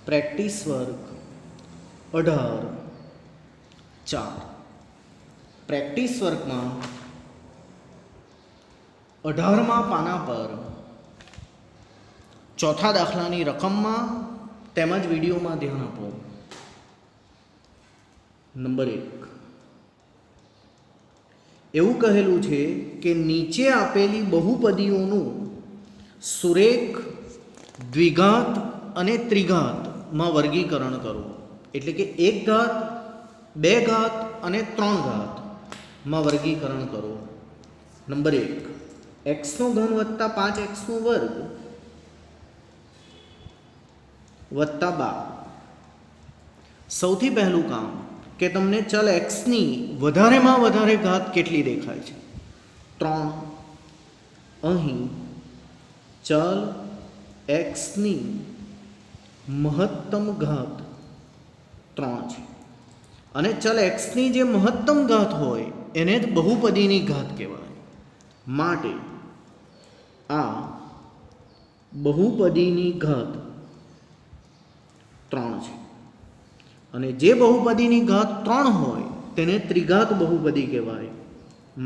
Practice work 18 practice વર્કમાં 18મા પાના પર ચોથા દાખલાની રકમમાં તેમજ વિડીયોમાં ધ્યાન આપો. નંબર 1, એવું કહેલું છે કે નીચે આપેલી બહુપદીઓનું સુરેખ, દ્વિઘાત અને ત્રિઘાતમાં વર્ગીકરણ કરો. એટલે કે 1 ઘાત, 2 ઘાત અને 3 ઘાતમાં વર્ગીકરણ કરો. નંબર 1, x3 વત્તા 5x વર્ગ વત્તા 12. સૌથી પહેલું કામ કે તમને ચલ x ની વધારેમાં વધારે ઘાત કેટલી દેખાય છે? 3. અહીં ચલ x ની મહત્તમ ઘાત 3 છે અને ચલ x ની જે મહત્તમ ઘાત હોય એને જ બહુપદીની ઘાત કહેવાય. માટે આ બહુપદીની ઘાત 3 છે અને જે બહુપદીની ઘાત 3 હોય તેને ત્રિઘાત બહુપદી કહેવાય.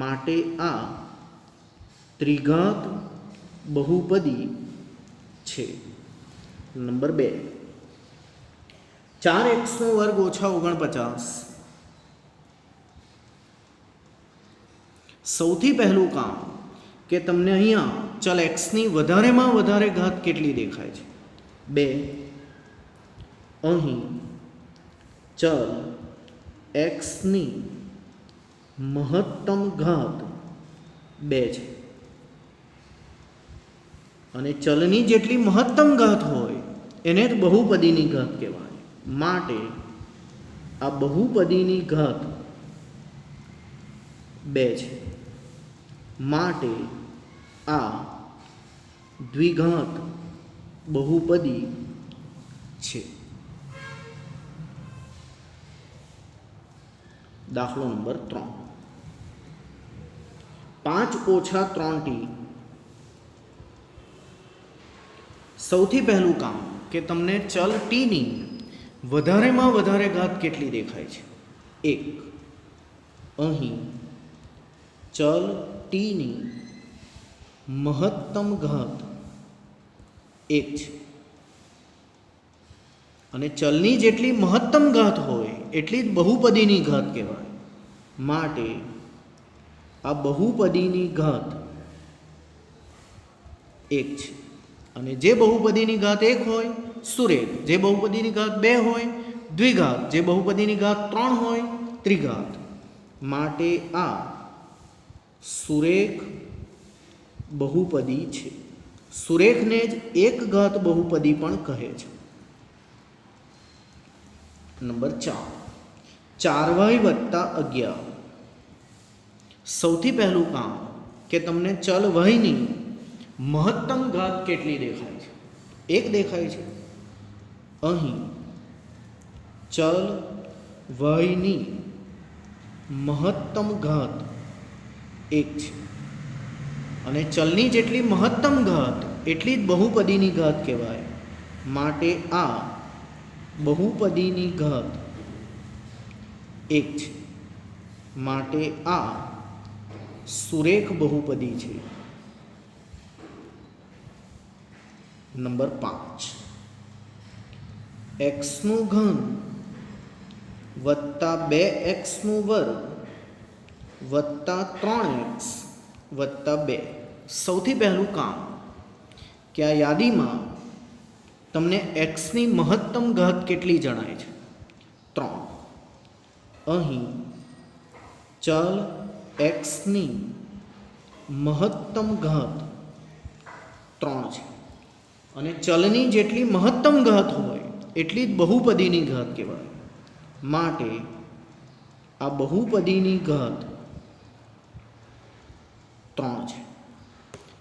માટે આ ત્રિઘાત બહુપદી છે. નંબર 2, 4x વર્ગ ઓછા 49. સૌથી પહેલું કામ કે તમને અહીંયા ચલ x ની વધારેમાં વધારે ઘાત કેટલી દેખાય છે? 2. અહીં ચલ x ની મહત્તમ ઘાત 2 છે અને ચલની જેટલી મહત્તમ ઘાત હોય એને જ બહુપદીની ઘાત કહેવાય. માટે આ બહુપદીની ઘાત 2 છે. માટે આ દ્વિઘાત બહુપદી છે. દાખલો નંબર 3, 5 ઓછા 3t. સૌથી પહેલું કામ કે તમને ચલ t ની વધારેમાં વધારે ઘાત કેટલી દેખાય છે? 1. અહીં ચલ t ની મહત્તમ ઘાત 1 છે અને ચલની જેટલી મહત્તમ ઘાત હોય એટલી જ બહુપદીની ઘાત કહેવાય. માટે આ બહુપદીની ઘાત 1 છે અને જે બહુપદીની ઘાત 1 હોય સુરેખ, જે બહુપદીની ઘાત 2 હોય દ્વિઘાત, જે બહુપદીની ઘાત 3 હોય ત્રિઘાત. માટે આ સુરેખ બહુપદી છે. સુરેખને જ એક ઘાત બહુપદી પણ કહે છે. નંબર 4, 4y વત્તા 11. સૌથી પહેલું કામ કે તમને ચલ y ની મહત્તમ ઘાત કેટલી દેખાય છે? 1 દેખાય છે. અહીં ચલ y ની મહત્તમ ઘાત 1 છે અને ચલની જેટલી મહત્તમ ઘાત એટલી જ બહુપદીની ઘાત કહેવાય. માટે આ બહુપદીની ઘાત 1 છે. માટે આ સુરેખ બહુપદી છે. નંબર 5, x ઘન વત્તા 2x વર્ગ વત્તા 3x વત્તા 2. સૌથી પહેલું કામ કે આ યાદીમાં તમને x ની મહત્તમ ઘાત કેટલી જણાય છે? 3. અહીં ચલ x ની મહત્તમ ઘાત 3 છે અને ચલની જેટલી મહત્તમ ઘાત હોય એટલી જ બહુપદીની ઘાત કહેવાય. માટે આ બહુપદીની ઘાત 3 છે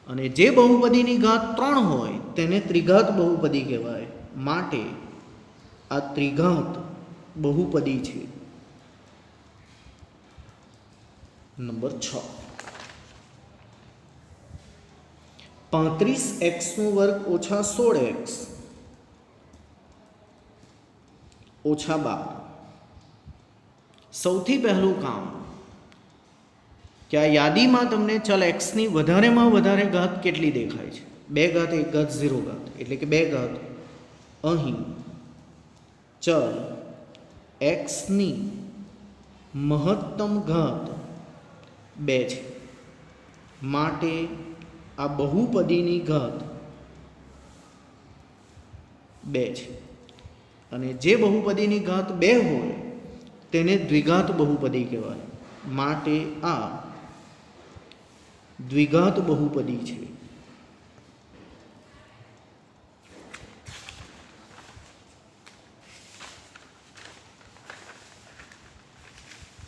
અને જે બહુપદીની ઘાત 3 હોય તેને ત્રિઘાત બહુપદી કહેવાય. માટે આ ત્રિઘાત બહુપદી છે. નંબર 6, 35x વર્ગ ઓછા 16x ઓછા 12. સૌથી પહેલું કામ કે આ યાદીમાં તમને ચલ એક્સની વધારેમાં વધારે ઘાત કેટલી દેખાય છે? 2 ઘાત 1 ઘાત 0 ઘાત એટલે કે 2 ઘાત. અહીં ચલ એક્સની મહત્તમ ઘાત 2 છે, માટે આ બહુપદીની ઘાત 2 છે. અને જે બહુપદીની ઘાત 2 હોય તેને દ્વિઘાત બહુપદી કહેવાય, માટે આ દ્વિઘાત બહુપદી છે.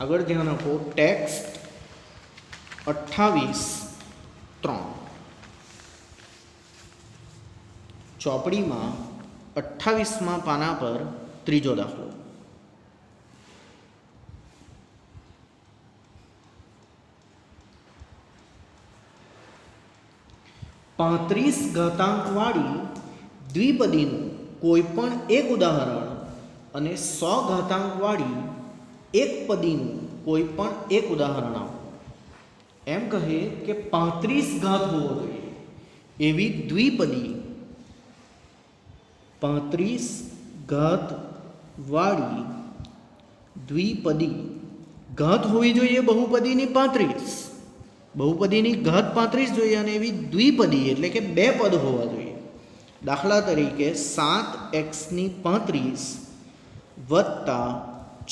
આગળ ધ્યાન આપો. ટેક્સ્ટ 28:3 ચોપડીમાં 28મા પાના પર ત્રીજો દાખલો. 35 ઘાતાંકવાળી દ્વિપદીનું કોઈ પણ એક ઉદાહરણ અને 100 ઘાતાંકવાળી એકપદીનું કોઈ પણ એક ઉદાહરણ આપો. એમ કહે કે 35 ઘાત હોવો જોઈએ એવી દ્વિપદી 35 ઘાત વાળી દ્વિપદી ઘાત હોવી જોઈએ બહુપદીની 35, બહુપદીની ઘાત 35 જોઈએ અને એવી દ્વિપદી એટલે કે 2 પદ હોવા જોઈએ. દાખલા તરીકે 7x⁵ વત્તા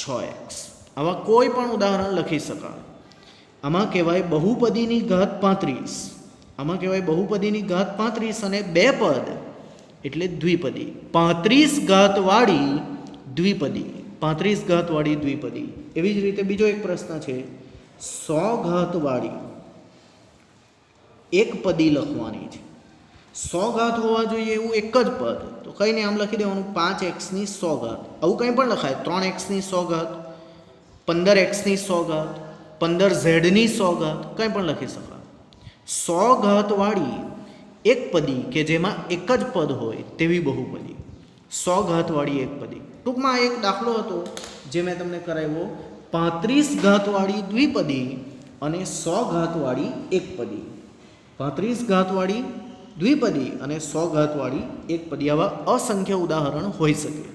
6x. આવા કોઈ પણ ઉદાહરણ લખી શકાય. આમાં કહેવાય બહુપદીની ઘાત 35, આમાં કહેવાય બહુપદીની ઘાત 35 અને 2 પદ એટલે દ્વિપદી. 35 ઘાતવાળી દ્વિપદી, 35 ઘાતવાળી દ્વિપદી. એવી જ રીતે બીજો એક પ્રશ્ન છે, 100 ઘાતવાળી એક પદી લખવાની છે. 100 ઘાત હોવા જોઈએ એવું એક જ પદ, તો કંઈ નહીં, આમ લખી દેવાનું 5x⁵. આવું કંઈ પણ લખાય, 3x⁵, 15x⁵, 15z⁵, કંઈ પણ લખી શકાય. 100 ઘાતવાળી એક પદી કે જેમાં એક જ પદ હોય તેવી બહુપદી, 100 ઘાતવાળી એક પદી. ટૂંકમાં એક દાખલો હતો જે મેં તમને કરાવ્યો, 35 ઘાતવાળી દ્વિપદી અને 100 ઘાતવાળી એક પદી. 35 ઘાતવાળી દ્વિપદી અને 100 ઘાતવાળી એક પદી, આવા અસંખ્ય ઉદાહરણ હોઈ શકે.